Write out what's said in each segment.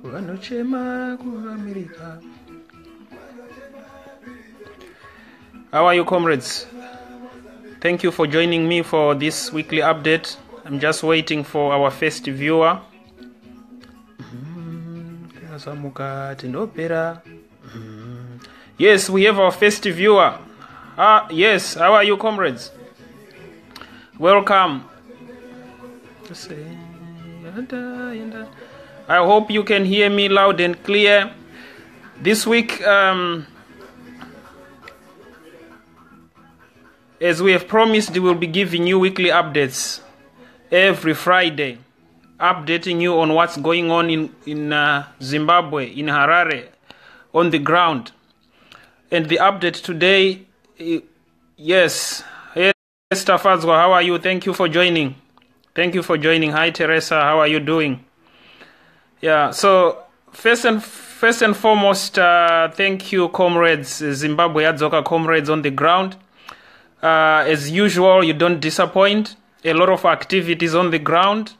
How are you, comrades? Thank you for joining me for this weekly update. I'm just waiting for our first viewer. Yes, we have our first viewer. Yes, how are you, comrades? Welcome. I hope you can hear me loud and clear. This week, as we have promised, we will be giving you weekly updates every Friday, updating you on what's going on in Zimbabwe, in Harare, on the ground. And the update today, yes, Tafadzwa, how are you? Thank you for joining. Thank you for joining. Hi, Teresa, how are you doing? Yeah, so first and foremost, thank you, comrades, Zimbabwe Adzoka comrades on the ground. As usual, you don't disappoint. A lot of activities on the ground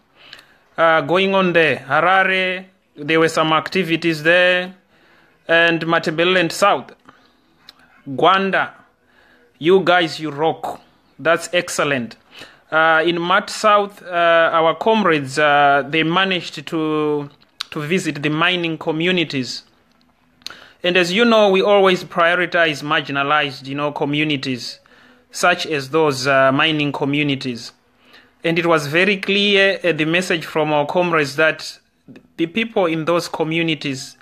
going on there. Harare, there were some activities there. And Matabeleland South. Gwanda, you guys, you rock. That's excellent. In Mat South, our comrades, they managed to visit the mining communities. And as you know, we always prioritize marginalized, communities, such as those mining communities. And it was very clear, the message from our comrades, that the people in those communities,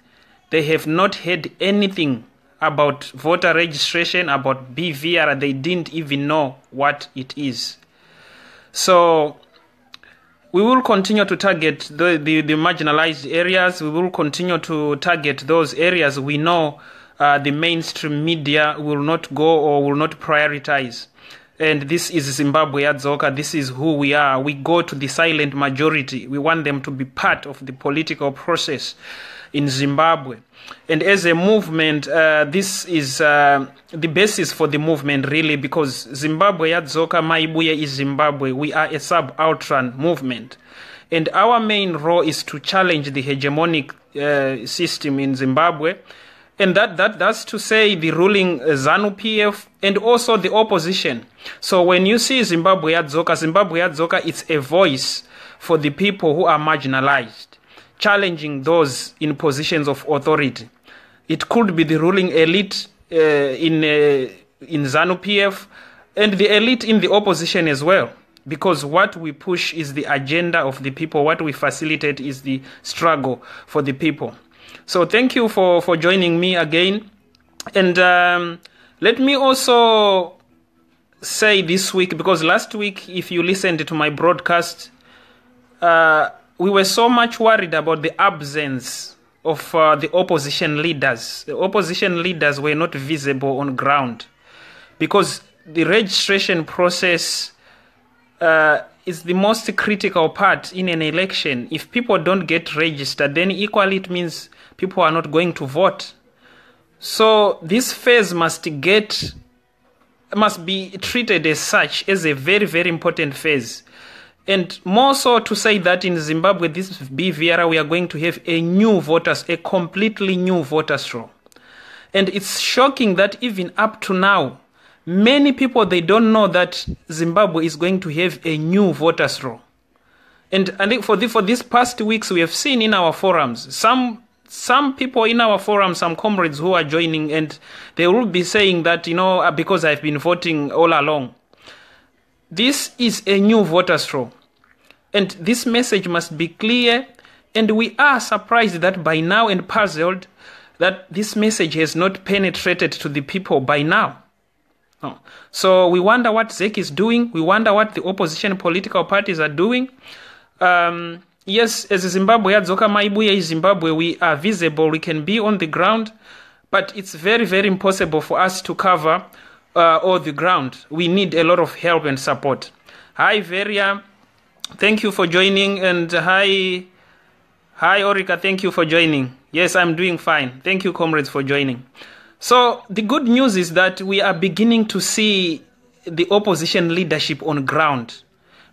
they have not heard anything about voter registration, about BVR. They didn't even know what it is. So we will continue to target the marginalized areas. We will continue to target those areas we know the mainstream media will not go or will not prioritize. And this is Zimbabwe Adzoka. This is who we are. We go to the silent majority. We want them to be part of the political process in Zimbabwe. And as a movement, this is the basis for the movement, really, because Zimbabwe Adzoka Maibuya is Zimbabwe. We are a subaltern movement. And our main role is to challenge the hegemonic system in Zimbabwe. And that's to say the ruling ZANU-PF and also the opposition. So when you see Zimbabwe Adzoka, it's a voice for the people who are marginalized, challenging those in positions of authority. It could be the ruling elite in ZANU-PF and the elite in the opposition as well. Because what we push is the agenda of the people. What we facilitate is the struggle for the people. So thank you for joining me again. And let me also say this week, because last week, if you listened to my broadcast, we were so much worried about the absence of the opposition leaders. The opposition leaders were not visible on ground because the registration process is the most critical part in an election. If people don't get registered, then equally it means people are not going to vote. So this phase must be treated as such, as a very, very important phase. And more so to say that in Zimbabwe, this BVR, we are going to have a completely new voters roll. And it's shocking that even up to now, many people, they don't know that Zimbabwe is going to have a new voters roll. And I think for these past weeks, we have seen in our forums, some people in our forum, some comrades who are joining, and they will be saying that, because I've been voting all along. This is a new voters roll. And this message must be clear. And we are surprised that by now, and puzzled that this message has not penetrated to the people by now. Oh. So we wonder what ZEC is doing. We wonder what the opposition political parties are doing. Yes, as Zimbabwe Adzoka Maibuya is Zimbabwe, we are visible. We can be on the ground. But it's very, very impossible for us to cover all the ground. We need a lot of help and support. Hi, Veria. Thank you for joining. And hi, Orica. Thank you for joining. Yes, I'm doing fine. Thank you, comrades, for joining. So the good news is that we are beginning to see the opposition leadership on ground.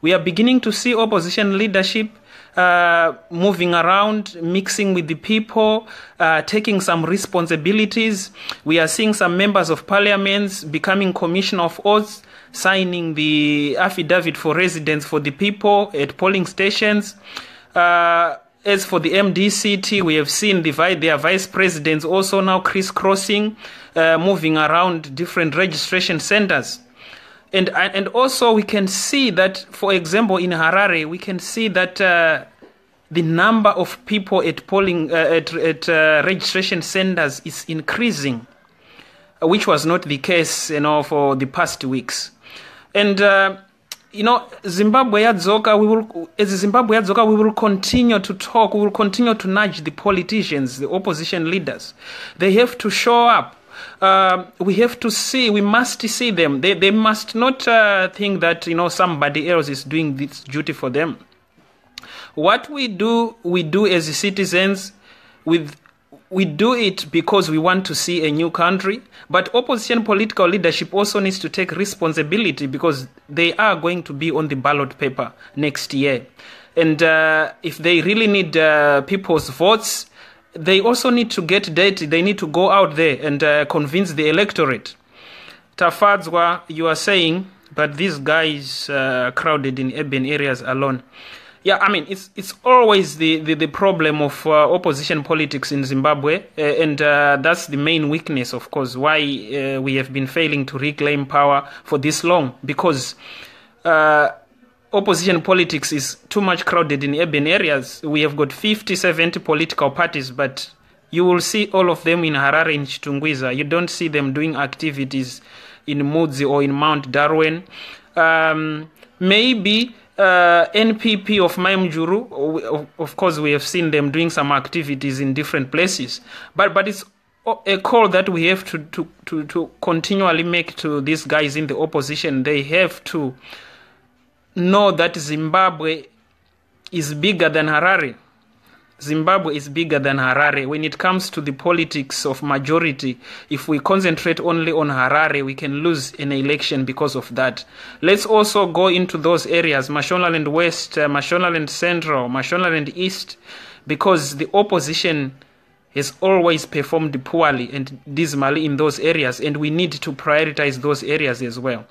We are beginning to see opposition leadership moving around, mixing with the people, taking some responsibilities. We are seeing some members of parliament becoming commissioner of oaths, signing the affidavit for residence for the people at polling stations. As for the MDCT, we have seen their vice presidents also now crisscrossing, moving around different registration centers. And also we can see that, for example, in Harare, we can see that the number of people at polling at registration centers is increasing, which was not the case, for the past weeks. And Zimbabwe Yadzoka, we will continue to talk, we will continue to nudge the politicians, the opposition leaders. They have to show up. We must see them. They must not think that, somebody else is doing this duty for them. What we do as citizens, we do it because we want to see a new country, but opposition political leadership also needs to take responsibility because they are going to be on the ballot paper next year. And if they really need people's votes, they also need to get dirty. They need to go out there and convince the electorate. Tafadzwa, you are saying, but these guys crowded in urban areas alone. Yeah, I mean, it's always the problem of opposition politics in Zimbabwe, and that's the main weakness, of course, why we have been failing to reclaim power for this long, because opposition politics is too much crowded in urban areas. We have got 50, 70 political parties, but you will see all of them in Harare, in Chitungwiza. You don't see them doing activities in Mudzi or in Mount Darwin. Maybe NPP of Maimjuru, of course, we have seen them doing some activities in different places. But it's a call that we have to continually make to these guys in the opposition. They have to know that Zimbabwe is bigger than Harare. Zimbabwe is bigger than Harare. When it comes to the politics of majority, if we concentrate only on Harare, we can lose an election because of that. Let's also go into those areas, Mashonaland West, Mashonaland Central, Mashonaland East, because the opposition has always performed poorly and dismally in those areas, and we need to prioritize those areas as well.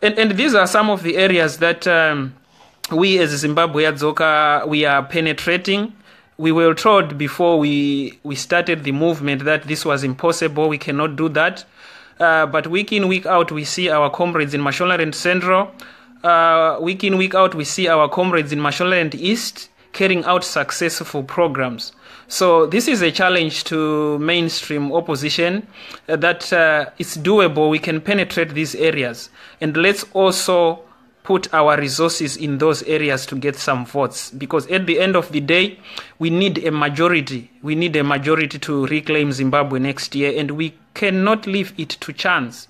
And these are some of the areas that we as Zimbabwe Yadzoka, we are penetrating. We were told before we started the movement that this was impossible, we cannot do that. But week in, week out, we see our comrades in Mashonaland Central. Week in, week out, we see our comrades in Mashonaland East carrying out successful programs. So this is a challenge to mainstream opposition that it's doable. We can penetrate these areas. And let's also put our resources in those areas to get some votes. Because at the end of the day, we need a majority. We need a majority to reclaim Zimbabwe next year. And we cannot leave it to chance.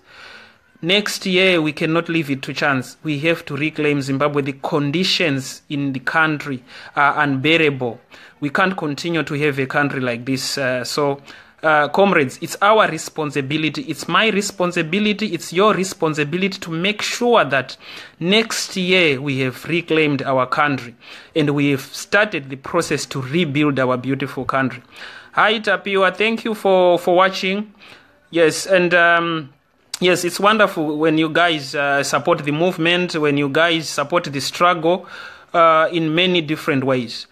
Next year, we cannot leave it to chance. We have to reclaim Zimbabwe. The conditions in the country are unbearable. We can't continue to have a country like this. Comrades, it's our responsibility. It's my responsibility. It's your responsibility to make sure that next year we have reclaimed our country and we have started the process to rebuild our beautiful country. Hi, Tapiwa. Thank you for watching. Yes, and yes, it's wonderful when you guys support the movement, when you guys support the struggle in many different ways.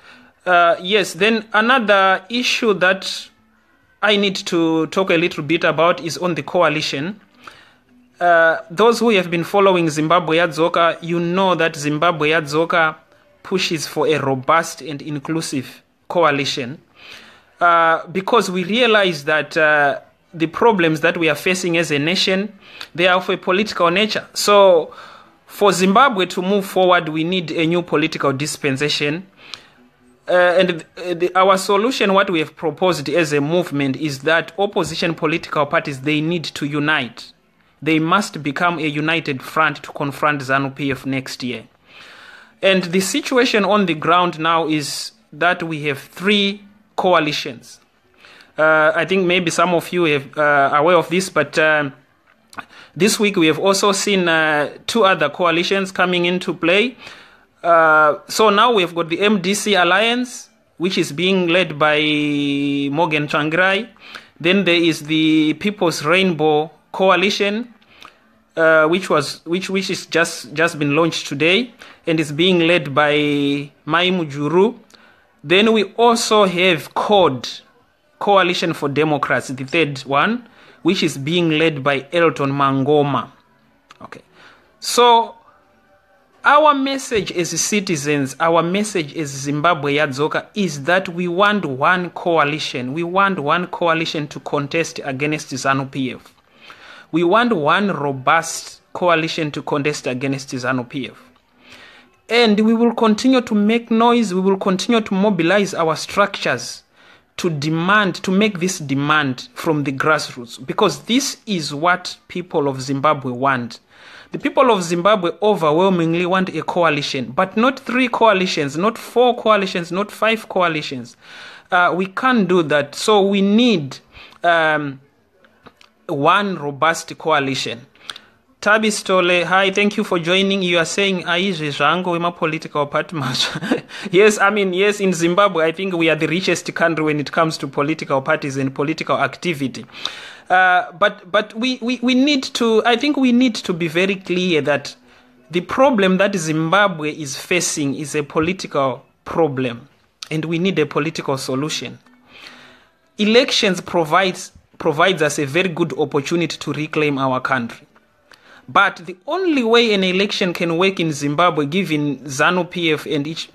Yes, then another issue that I need to talk a little bit about is on the coalition. Those who have been following Zimbabwe Yadzoka, you know that Zimbabwe Yadzoka pushes for a robust and inclusive coalition because we realize that the problems that we are facing as a nation, they are of a political nature. So for Zimbabwe to move forward, we need a new political dispensation. Our solution, what we have proposed as a movement, is that opposition political parties, they need to unite. They must become a united front to confront ZANU-PF next year. And the situation on the ground now is that we have 3 coalitions. I think maybe some of you are aware of this, but this week we have also seen 2 other coalitions coming into play. So now we've got the MDC Alliance, which is being led by Morgan Tsvangirai. Then there is the People's Rainbow Coalition, which is just been launched today and is being led by Mai Mujuru. Then we also have CODE, Coalition for Democracy, the third one, which is being led by Elton Mangoma. Okay, so our message as citizens, our message as Zimbabwe Yadzoka is that we want one coalition. We want one coalition to contest against ZANU-PF. We want one robust coalition to contest against ZANU-PF. And we will continue to make noise. We will continue to mobilize our structures to make this demand from the grassroots, because this is what people of Zimbabwe want. The people of Zimbabwe overwhelmingly want a coalition, but not 3 coalitions, not 4 coalitions, not 5 coalitions. We can't do that. So we need one robust coalition. Tabi Stole, hi, thank you for joining. You are saying Aizwe Zvango Wema political party. Yes, I mean, yes, in Zimbabwe, I think we are the richest country when it comes to political parties and political activity. But we need to, I think we need to be very clear that the problem that Zimbabwe is facing is a political problem, and we need a political solution. Elections provides us a very good opportunity to reclaim our country. But the only way an election can work in Zimbabwe, given ZANU-PF and each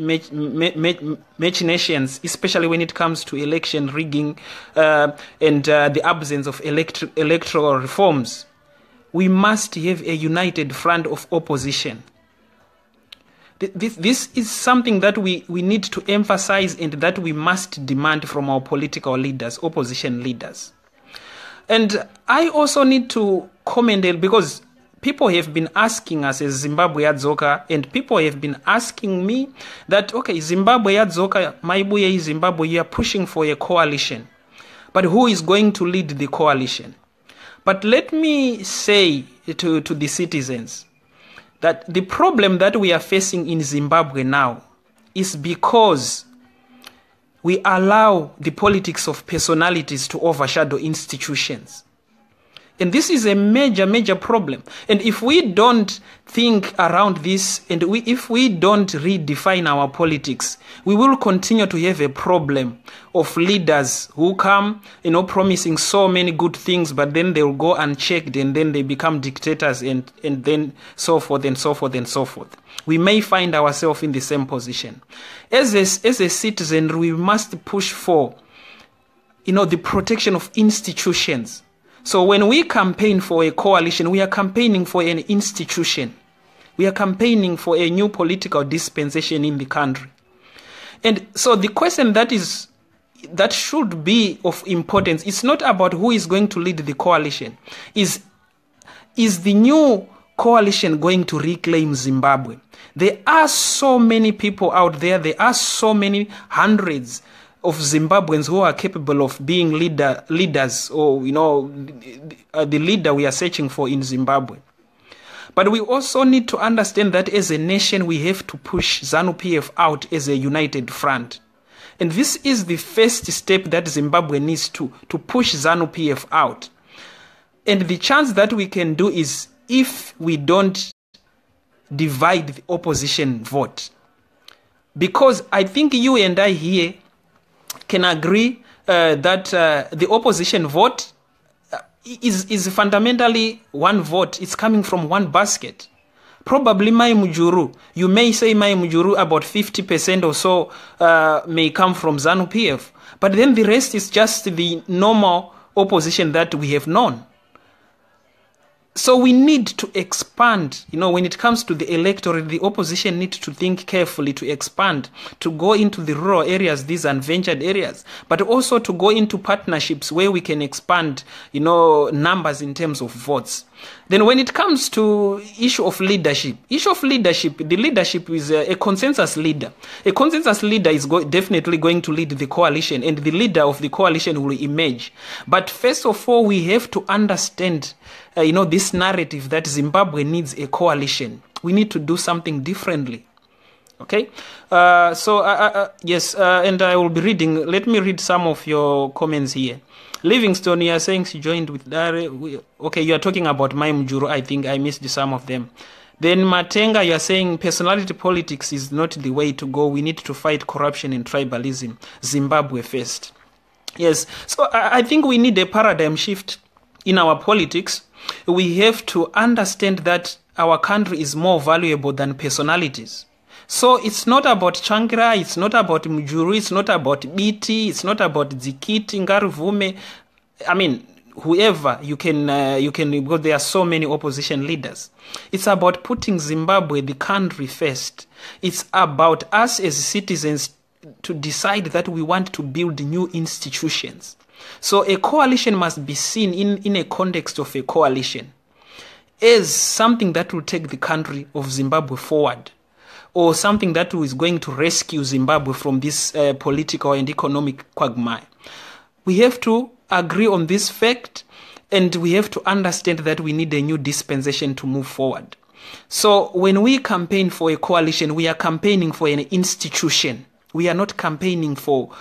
machinations, especially when it comes to election rigging and the absence of electoral reforms, we must have a united front of opposition. This is something that we need to emphasize and that we must demand from our political leaders, opposition leaders. And I also need to comment, because people have been asking us as Zimbabwe Yadzoka, and people have been asking me that, okay, Zimbabwe Yadzoka, Maibuye Zimbabwe, you are pushing for a coalition. But who is going to lead the coalition? But let me say to the citizens that the problem that we are facing in Zimbabwe now is because we allow the politics of personalities to overshadow institutions. And this is a major, major problem. And if we don't think around this, and if we don't redefine our politics, we will continue to have a problem of leaders who come, promising so many good things, but then they will go unchecked, and then they become dictators, and then so forth and so forth and so forth. We may find ourselves in the same position. As a citizen, we must push for, the protection of institutions. So when we campaign for a coalition, we are campaigning for an institution. We are campaigning for a new political dispensation in the country. And so the question that should be of importance is not about who is going to lead the coalition. Is the new coalition going to reclaim Zimbabwe? There are so many people out there. There are so many hundreds of Zimbabweans who are capable of being leaders, or the leader we are searching for in Zimbabwe. But we also need to understand that as a nation, we have to push ZANU-PF out as a united front. And this is the first step that Zimbabwe needs to push ZANU-PF out. And the chance that we can do is if we don't divide the opposition vote. Because I think you and I here can agree that the opposition vote is fundamentally one vote. It's coming from one basket. Probably Mai Mujuru, you may say Mai Mujuru, about 50% or so may come from ZANU-PF. But then the rest is just the normal opposition that we have known. So we need to expand, when it comes to the electorate, the opposition needs to think carefully to expand, to go into the rural areas, these unventured areas, but also to go into partnerships where we can expand, numbers in terms of votes. Then when it comes to issue of leadership, the leadership is a consensus leader. A consensus leader is definitely going to lead the coalition, and the leader of the coalition will emerge. But first of all, we have to understand, this narrative that Zimbabwe needs a coalition. We need to do something differently. Okay, yes, and I will be reading. Let me read some of your comments here. Livingstone, you are saying she joined with Dare. Okay, you are talking about Mai Mujuru. I think I missed some of them. Then Matenga, you are saying personality politics is not the way to go. We need to fight corruption and tribalism. Zimbabwe first. Yes, so I think we need a paradigm shift in our politics. We have to understand that our country is more valuable than personalities. So it's not about Changira, it's not about Mujuru, it's not about BT, it's not about Zikiti, Ngaruvume. I mean, whoever you can, because there are so many opposition leaders. It's about putting Zimbabwe, the country, first. It's about us as citizens to decide that we want to build new institutions. So a coalition must be seen in a context of a coalition as something that will take the country of Zimbabwe forward, or something that is going to rescue Zimbabwe from this political and economic quagmire. We have to agree on this fact, and we have to understand that we need a new dispensation to move forward. So when we campaign for a coalition, we are campaigning for an institution. We are not campaigning for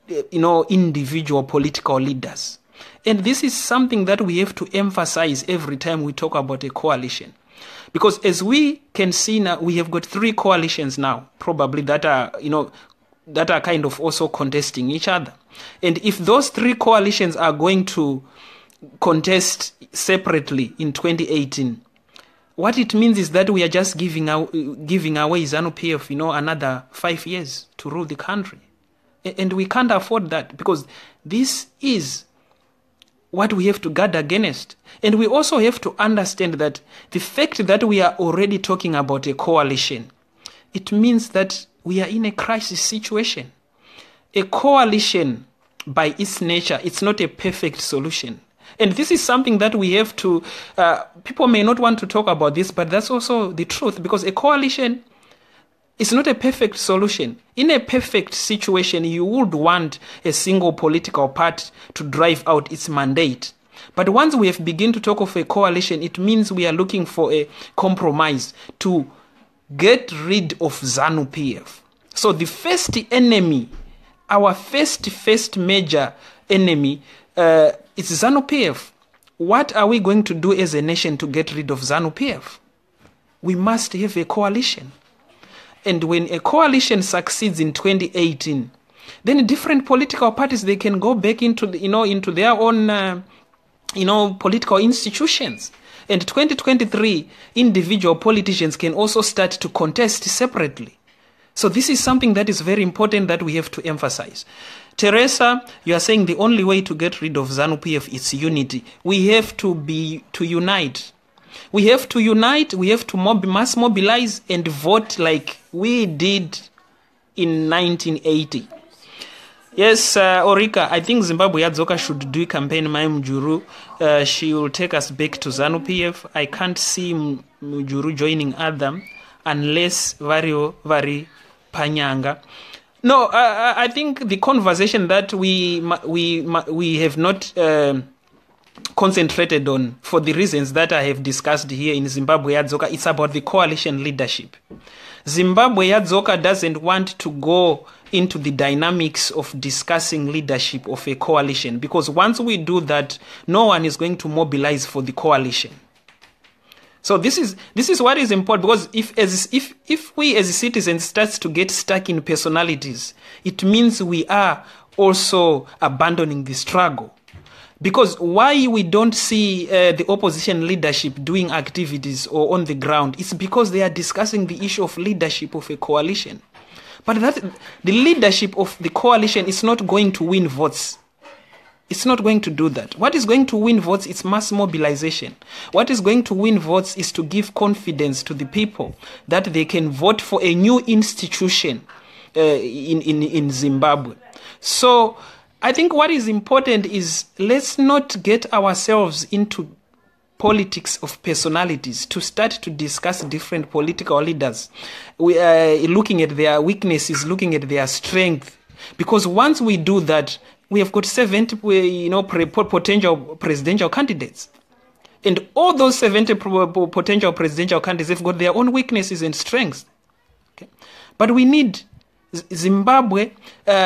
individual political leaders. And this is something that we have to emphasize every time we talk about a coalition. Because as we can see now, we have got 3 coalitions now, probably that are kind of also contesting each other. And if those 3 coalitions are going to contest separately in 2018, what it means is that we are just giving away ZANU-PF, another 5 years to rule the country. And we can't afford that, because this is what we have to guard against. And we also have to understand that the fact that we are already talking about a coalition, it means that we are in a crisis situation. A coalition, by its nature, it's not a perfect solution. And this is something that we have to, people may not want to talk about this, but that's also the truth, because a coalition is not a perfect solution. In a perfect situation, you would want a single political party to drive out its mandate. But once we have begun to talk of a coalition, it means we are looking for a compromise to get rid of ZANU-PF. So the first enemy, our first major enemy, is ZANU-PF. What are we going to do as a nation to get rid of ZANU-PF? We must have a coalition. And when a coalition succeeds in 2018, then different political parties, they can go back into their own political institutions. And 2023, individual politicians can also start to contest separately. So this is something that is very important that we have to emphasize. Teresa, you are saying the only way to get rid of ZANU-PF is unity. We have to unite. We have to unite, we have to mass mobilize and vote like we did in 1980. Yes, Orika, I think Zimbabwe Yadzoka should do a campaign, Mai Mujuru. She will take us back to ZANU-PF. I can't see Mujuru joining Adam unless Vari Panyanga. No, I think the conversation that we have not concentrated on, for the reasons that I have discussed here in Zimbabwe Yadzoka, it's about the coalition leadership. Zimbabwe Yadzoka doesn't want to go into the dynamics of discussing leadership of a coalition, because once we do that, no one is going to mobilize for the coalition. So this is what is important, because if we as citizens start to get stuck in personalities, it means we are also abandoning the struggle. Because why we don't see the opposition leadership doing activities or on the ground, it's because they are discussing the issue of leadership of a coalition. But the leadership of the coalition is not going to win votes. It's not going to do that. What is going to win votes is mass mobilization. What is going to win votes is to give confidence to the people that they can vote for a new institution in Zimbabwe. So I think what is important is, let's not get ourselves into politics of personalities to start to discuss different political leaders. We are looking at their weaknesses, looking at their strength. Because once we do that, we have got 70 potential presidential candidates. And all those 70 potential presidential candidates have got their own weaknesses and strengths. Okay? But we need Zimbabwe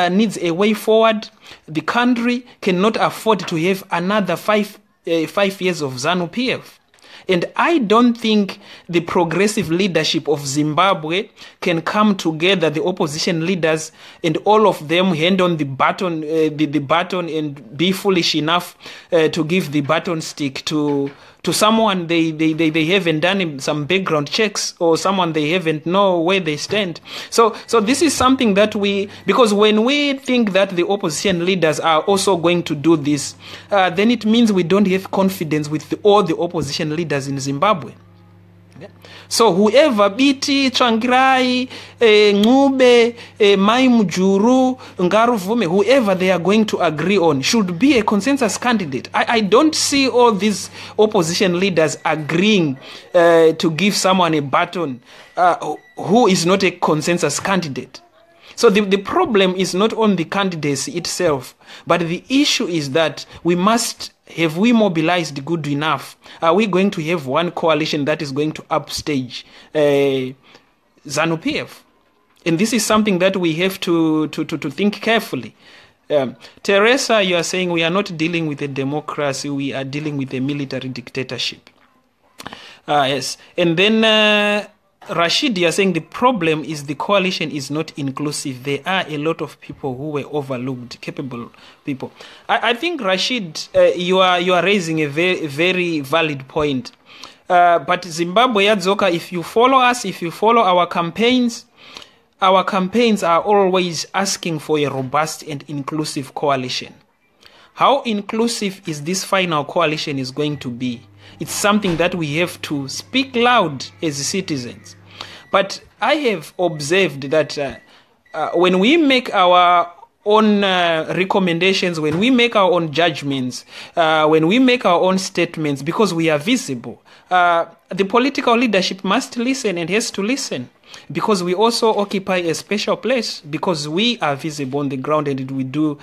needs a way forward. The country cannot afford to have another 5 years of ZANU-PF. And I don't think the progressive leadership of Zimbabwe can come together, the opposition leaders, and all of them hand on the baton, the baton, and be foolish enough to give the baton stick to someone they haven't done some background checks, or someone they haven't know where they stand. So this is something that because when we think that the opposition leaders are also going to do this, then it means we don't have confidence with all the opposition leaders in Zimbabwe. Yeah. So whoever Biti, Tsvangirai, Ngube, Mai Mujuru, Ngaruvume, whoever they are going to agree on should be a consensus candidate. I don't see all these opposition leaders agreeing to give someone a baton who is not a consensus candidate. So the problem is not on the candidacy itself, but the issue is that have we mobilized good enough? Are we going to have one coalition that is going to upstage ZANU-PF? And this is something that we have to think carefully. Teresa, you are saying we are not dealing with a democracy, we are dealing with a military dictatorship. Yes. And then Rashid, you are saying the problem is the coalition is not inclusive. There are a lot of people who were overlooked, capable people. I think, Rashid, you are raising a very, very valid point. But Zimbabwe Yadzoka, if you follow us, if you follow our campaigns are always asking for a robust and inclusive coalition. How inclusive is this final coalition is going to be? It's something that we have to speak loud as citizens. But I have observed that when we make our own recommendations, when we make our own judgments, when we make our own statements, because we are visible, the political leadership must listen and has to listen, because we also occupy a special place, because we are visible on the ground and we do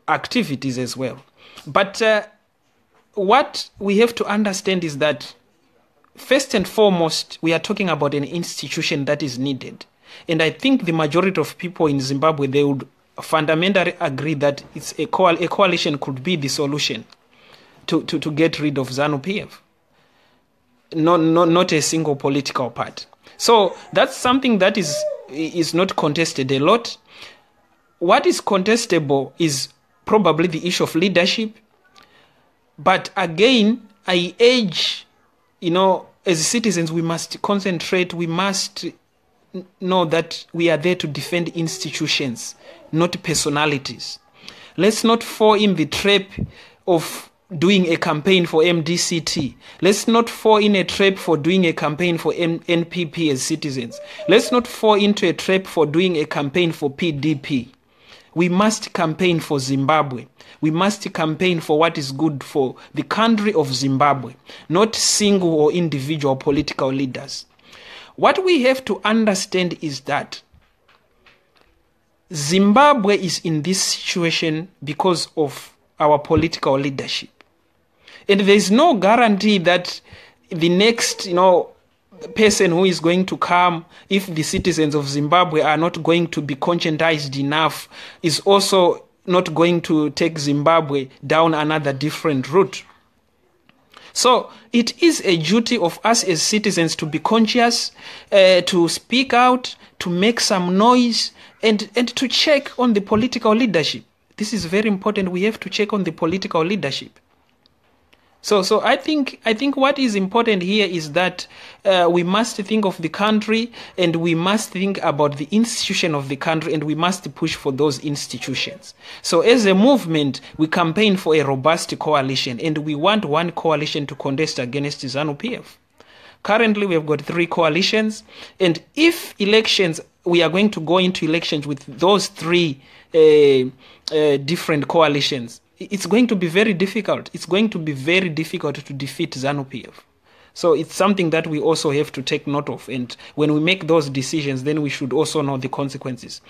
activities as well. But what we have to understand is that, first and foremost, we are talking about an institution that is needed. And I think the majority of people in Zimbabwe, they would fundamentally agree that it's a coalition could be the solution to get rid of ZANU-PF. Not a single political party. So that's something that is not contested a lot. What is contestable is probably the issue of leadership. But again, I urge, as citizens, we must concentrate, we must know that we are there to defend institutions, not personalities. Let's not fall in the trap of doing a campaign for MDCT. Let's not fall in a trap for doing a campaign for NPP as citizens. Let's not fall into a trap for doing a campaign for PDP. We must campaign for Zimbabwe. We must campaign for what is good for the country of Zimbabwe, not single or individual political leaders. What we have to understand is that Zimbabwe is in this situation because of our political leadership. And there is no guarantee that the next, person who is going to come, if the citizens of Zimbabwe are not going to be conscientized enough, is also not going to take Zimbabwe down another different route. So it is a duty of us as citizens to be conscious, to speak out, to make some noise, and to check on the political leadership. This is very important. We have to check on the political leadership. So I think what is important here is that we must think of the country, and we must think about the institution of the country, and we must push for those institutions. So as a movement, we campaign for a robust coalition, and we want one coalition to contest against ZANU-PF. Currently, we have got 3 coalitions, and if we are going to go into elections with those 3 different coalitions, it's going to be very difficult. It's going to be very difficult to defeat ZANU-PF. So it's something that we also have to take note of. And when we make those decisions, then we should also know the consequences.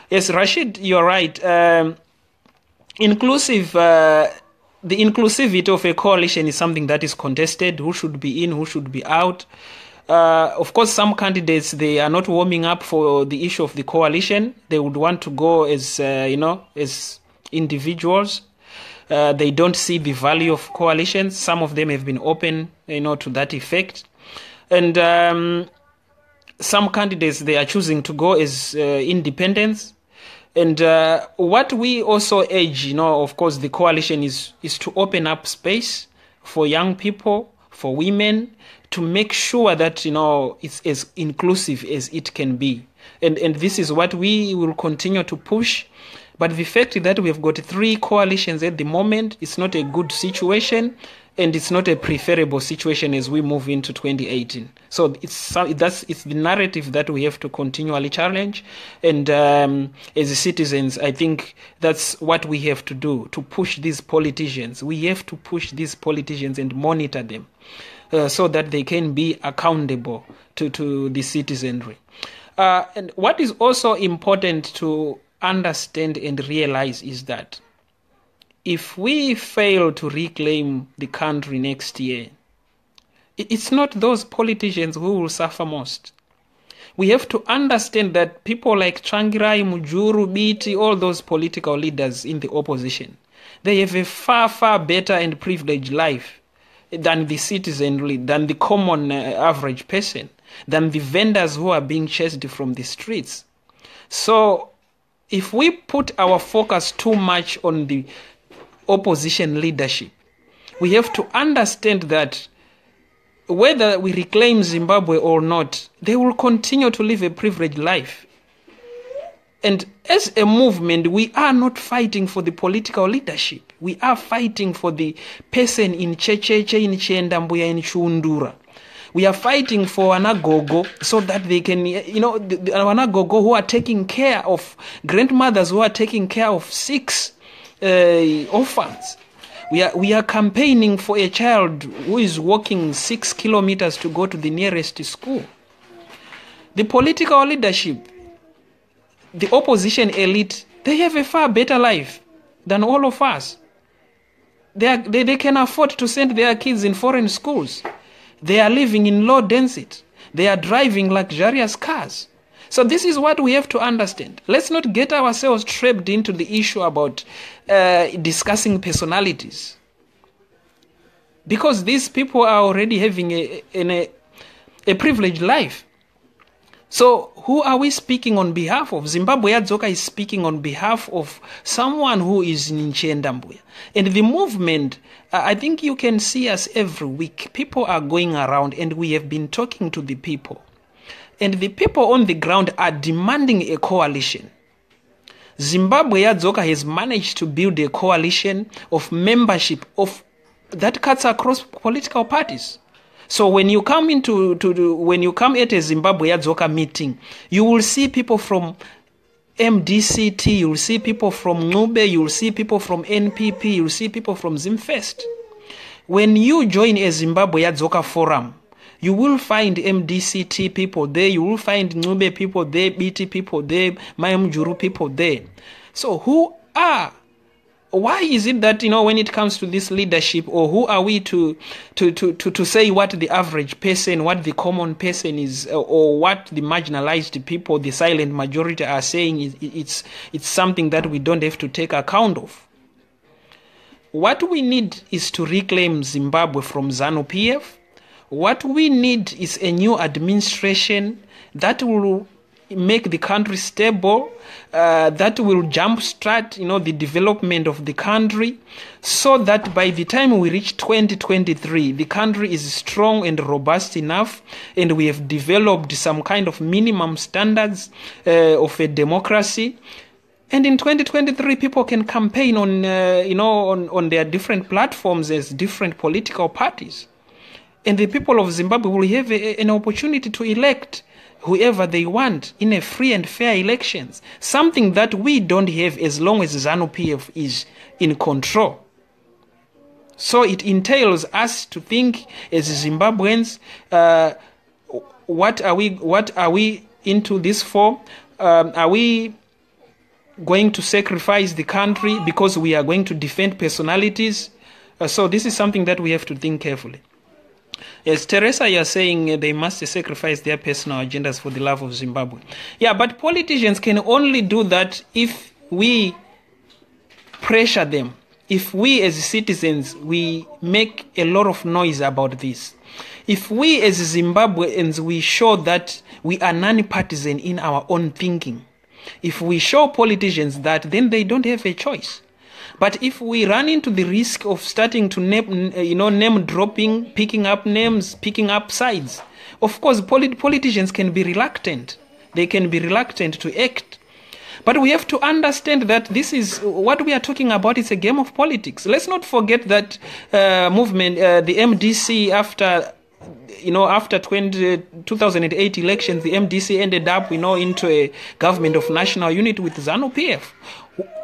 Yes, Rashid, you're right. The inclusivity of a coalition is something that is contested. Who should be in, who should be out. Of course, some candidates, they are not warming up for the issue of the coalition. They would want to go as, as individuals. They don't see the value of coalitions. Some of them have been open, to that effect. And some candidates, they are choosing to go as independents. And what we also urge, of course, the coalition is to open up space for young people, for women, to make sure that, it's as inclusive as it can be. And this is what we will continue to push. But the fact that we have got 3 coalitions at the moment, it's not a good situation, and it's not a preferable situation as we move into 2018. So it's the narrative that we have to continually challenge. And as citizens, I think that's what we have to do, to push these politicians. We have to push these politicians and monitor them so that they can be accountable to the citizenry. And what is also important to understand and realize is that if we fail to reclaim the country next year, it's not those politicians who will suffer most. We have to understand that people like Tsvangirai, Mujuru, Biti, all those political leaders in the opposition, they have a far, far better and privileged life than the citizen, than the common average person, than the vendors who are being chased from the streets. So if we put our focus too much on the opposition leadership, we have to understand that whether we reclaim Zimbabwe or not, they will continue to live a privileged life. And as a movement, we are not fighting for the political leadership. We are fighting for the person in Checheche, in Chiendambuya, in Chundura. We are fighting for Wanagogo so that they can, the Wanagogo who are taking care of grandmothers, who are taking care of 6 orphans. We are campaigning for a child who is walking 6 kilometers to go to the nearest school. The political leadership, the opposition elite, they have a far better life than all of us. They can afford to send their kids in foreign schools. They are living in low density. They are driving luxurious cars. So this is what we have to understand. Let's not get ourselves trapped into the issue about discussing personalities. Because these people are already having a privileged life. So who are we speaking on behalf of? Zimbabwe Yadzoka is speaking on behalf of someone who is in Chiendambuya. And the movement, I think you can see us every week. People are going around and we have been talking to the people. And the people on the ground are demanding a coalition. Zimbabwe Yadzoka has managed to build a coalition of membership that cuts across political parties. So when you come when you come at a Zimbabwe Yadzoka meeting, you will see people from MDCT, you will see people from Nube, you will see people from NPP, you will see people from Zimfest. When you join a Zimbabwe Yadzoka forum, you will find MDCT people there, you will find Nube people there, BT people there, Mayamjuru people there. So why is it that, when it comes to this leadership, or who are we to say what the average person, what the common person is, or what the marginalized people, the silent majority are saying, it's something that we don't have to take account of. What we need is to reclaim Zimbabwe from ZANU-PF. What we need is a new administration that will make the country stable, that will jumpstart, the development of the country, so that by the time we reach 2023, the country is strong and robust enough, and we have developed some kind of minimum standards of a democracy. And in 2023, people can campaign on their different platforms as different political parties, and the people of Zimbabwe will have an opportunity to elect whoever they want in a free and fair elections, something that we don't have as long as ZANU-PF is in control. So it entails us to think as Zimbabweans, what are we into this for? Are we going to sacrifice the country because we are going to defend personalities? So this is something that we have to think carefully. Yes, Teresa, you're saying they must sacrifice their personal agendas for the love of Zimbabwe. Yeah, but politicians can only do that if we pressure them. If we as citizens, we make a lot of noise about this. If we as Zimbabweans, we show that we are non-partisan in our own thinking. If we show politicians that, then they don't have a choice. But if we run into the risk of starting to name dropping, picking up names, picking up sides, of course, politicians can be reluctant. They can be reluctant to act. But we have to understand that this is what we are talking about. It's a game of politics. Let's not forget that movement, the MDC, after 2008 elections, the MDC ended up, into a government of national unity with ZANU-PF.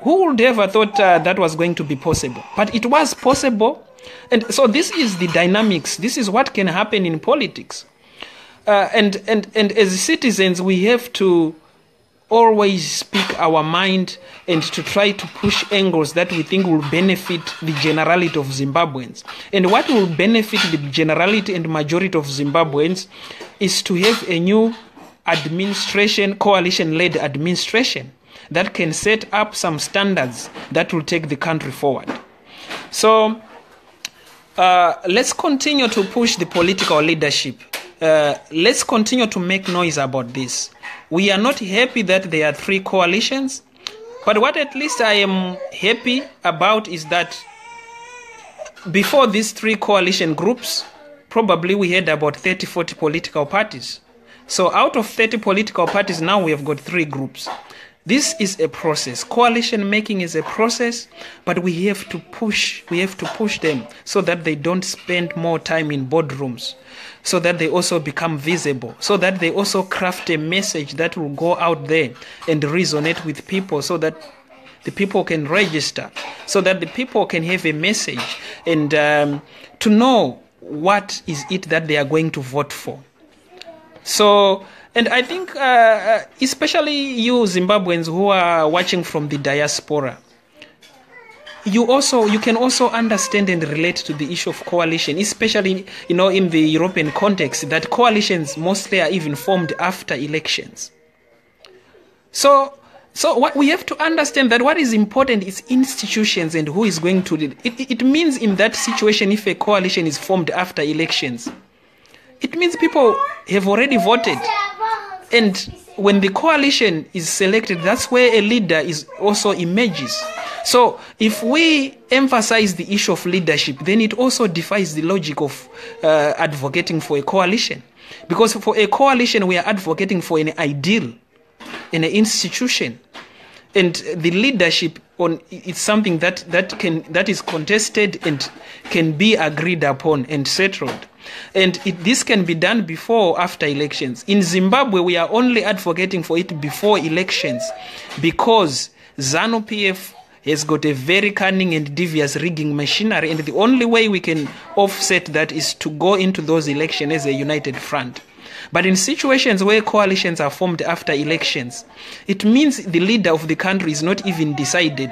Who would ever thought that was going to be possible? But it was possible. And so this is the dynamics. This is what can happen in politics. And as citizens, we have to always speak our mind and to try to push angles that we think will benefit the generality of Zimbabweans. And what will benefit the generality and majority of Zimbabweans is to have a new administration, coalition-led administration, that can set up some standards that will take the country forward. So let's continue to push the political leadership. Let's continue to make noise about this. We are not happy that there are 3 coalitions, but what at least I am happy about is that before these 3 coalition groups, probably we had about 30-40 political parties. So out of 30 political parties, now we have got 3 groups. This is a process. Coalition making is a process, but we have to push them so that they don't spend more time in boardrooms, so that they also become visible, so that they also craft a message that will go out there and resonate with people, so that the people can register, so that the people can have a message and to know what is it that they are going to vote for. So, and I think especially you Zimbabweans who are watching from the diaspora, you can also understand and relate to the issue of coalition, especially in the European context, that coalitions mostly are even formed after elections. So what we have to understand that what is important is institutions and who is going to lead. It means in that situation, if a coalition is formed after elections, it means people have already voted. And when the coalition is selected, that's where a leader is also emerges. So if we emphasize the issue of leadership, then it also defies the logic of advocating for a coalition. Because for a coalition, we are advocating for an ideal, an institution. And the leadership it's something that is contested and can be agreed upon and settled. And this can be done before or after elections. In Zimbabwe, we are only advocating for it before elections because ZANU-PF has got a very cunning and devious rigging machinery, and the only way we can offset that is to go into those elections as a united front. But in situations where coalitions are formed after elections, it means the leader of the country is not even decided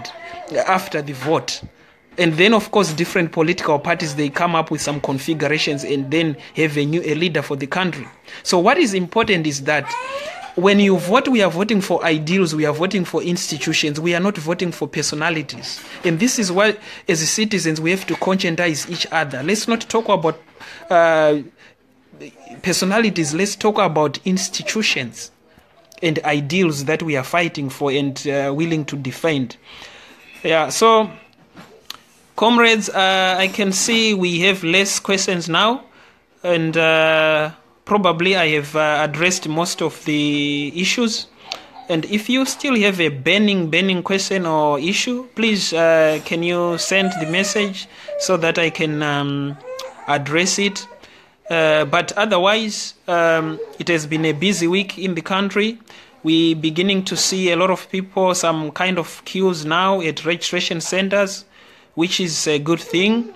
after the vote. And then, of course, different political parties, they come up with some configurations and then have a leader for the country. So what is important is that when you vote, we are voting for ideals, we are voting for institutions, we are not voting for personalities. And this is why, as citizens, we have to conscientize each other. Let's not talk about personalities, let's talk about institutions and ideals that we are fighting for and willing to defend. Yeah, so comrades, I can see we have less questions now, and probably I have addressed most of the issues. And if you still have a burning question or issue, please can you send the message so that I can address it. But otherwise, it has been a busy week in the country. We're beginning to see a lot of people, some kind of queues now at registration centers, which is a good thing.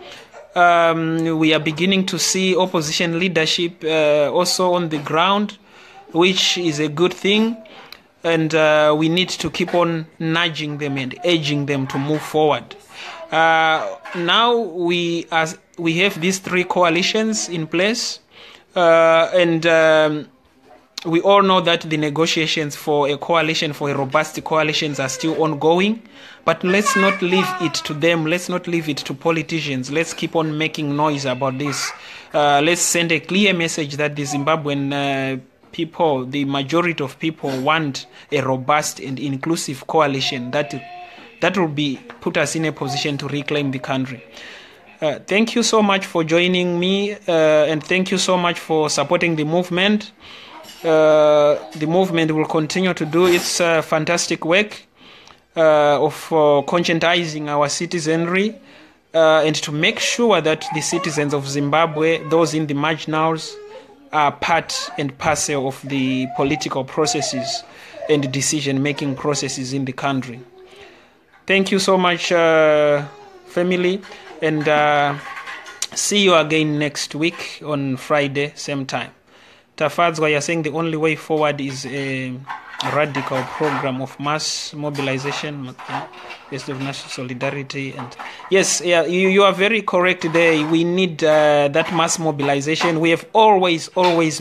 We are beginning to see opposition leadership also on the ground, which is a good thing. And we need to keep on nudging them and urging them to move forward. Now we are we have these three coalitions in place, and we all know that the negotiations for a coalition, for a robust coalitions, are still ongoing. But let's not leave it to them. Let's not leave it to politicians. Let's keep on making noise about this. Let's send a clear message that the Zimbabwean people, the majority of people, want a robust and inclusive coalition that will put us in a position to reclaim the country. Thank you so much for joining me, and thank you so much for supporting the movement. The movement will continue to do its fantastic work of conscientizing our citizenry and to make sure that the citizens of Zimbabwe, those in the marginals, are part and parcel of the political processes and decision-making processes in the country. Thank you so much, family, and see you again next week on Friday, same time. Tafadzwa, you're saying the only way forward is a radical program of mass mobilization based on national solidarity. And yes, yeah, you are very correct there. We need that mass mobilization. We have always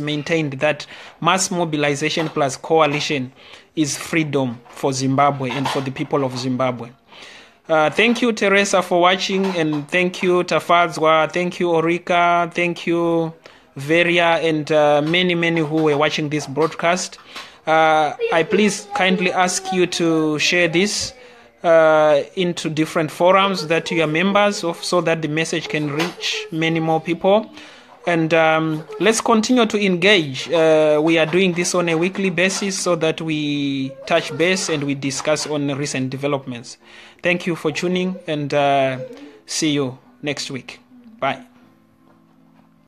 maintained that mass mobilization plus coalition is freedom for Zimbabwe and for the people of Zimbabwe. Thank you, Teresa, for watching, and thank you, Tafadzwa, thank you, Orika, thank you, Veria, and many who were watching this broadcast. I please kindly ask you to share this into different forums that you are members of, so that the message can reach many more people. And let's continue to engage. We are doing this on a weekly basis so that we touch base and we discuss on recent developments. Thank you for tuning, and see you next week. Bye.